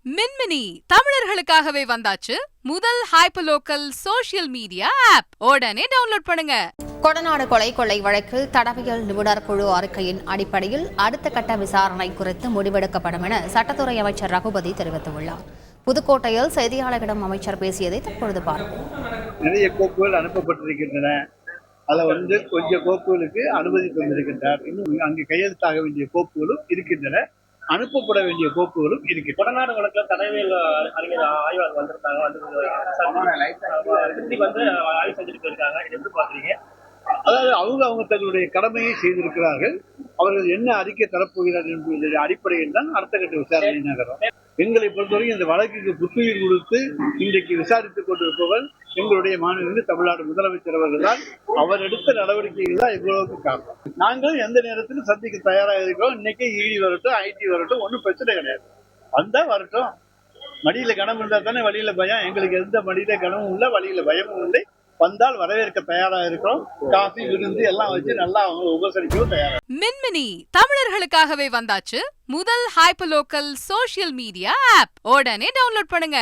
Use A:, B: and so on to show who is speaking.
A: மின்மினி தமிழர்களுக்காகவே வந்தாச்சு முதல் hyperlocal social media app. உடனே டவுன்லோட் பண்ணுங்க.
B: கொடநாடு கொலை வழக்கில் தடவியல் நிபுணர் குழு அறிக்கையின் அடிப்படையில் அடுத்த கட்ட விசாரணை குறித்து முடிவெடுக்கப்படும் என சட்டத்துறை அமைச்சர் ரகுபதி தெரிவித்துள்ளார். புதுக்கோட்டையில் செய்தியாளர்களிடம் அமைச்சர் பேசியதை தற்பொழுது பார்ப்போம்.
C: நிறைய கோப்புகள் அனுப்பப்பட்டிருக்கின்றன. அதில் கொஞ்சம் கோப்புகளுக்கு அனுமதி தந்திருக்கின்றார். இன்னும் அங்கு கையெழுத்தாக வேண்டிய கோப்புகளும் இருக்கின்றன, அனுப்பப்பட வேண்டிய கோப்புகளும் இருக்கு.
D: கொடநாடு வழக்கில் தடவியல் அறிஞர் ஆய்வாளர் வந்திருக்காங்க, வந்து ஆய்வு செஞ்சுட்டு போயிருக்காங்க. இது எப்படி பாக்குறீங்க?
C: அதாவது அவங்க தங்களுடைய கடமையை செய்திருக்கிறார்கள். அவர்கள் என்ன அறிக்கை தரப்போகிறார்கள் என்பதனுடைய அடிப்படையில் தான் அடுத்த கட்ட விசாரணை நகரும். எங்களை பொறுத்தவரைக்கும் இந்த வழக்குக்கு புத்துயிர் கொடுத்து இன்றைக்கு விசாரித்துக் கொண்டிருப்பவர் எங்களுடைய மாநில தமிழ்நாடு முதலமைச்சர் அவர்கள் தான். அவர் எடுத்த நடவடிக்கைகள் தான் இவ்வளவுக்கு காரணம். நாங்களும் எந்த நேரத்திலும் சந்திக்க தயாராக இருக்கிறோம். இன்னைக்கு இடி வரட்டும், ஐடி வரட்டும், ஒன்றும் பிரச்சனை கிடையாது. வந்தா வரட்டும். மடியில கனம் இருந்தா தானே வழியில பயம். எங்களுக்கு எந்த மடியில கனமும் இல்லை, வழியில பயமும் இல்லை. வந்தால் வரவேற்க தயாராக இருக்கிறோம். காஃபி விருந்து எல்லாம் வச்சு நல்லா அவங்க உபசரிக்கவும் தயாரா.
A: மின்மினி தமிழர்களுக்காகவே வந்தாச்சு முதல் ஹைப்பர்லோக்கல் சோஷியல் மீடியா ஆப். உடனே டவுன்லோட் பண்ணுங்க.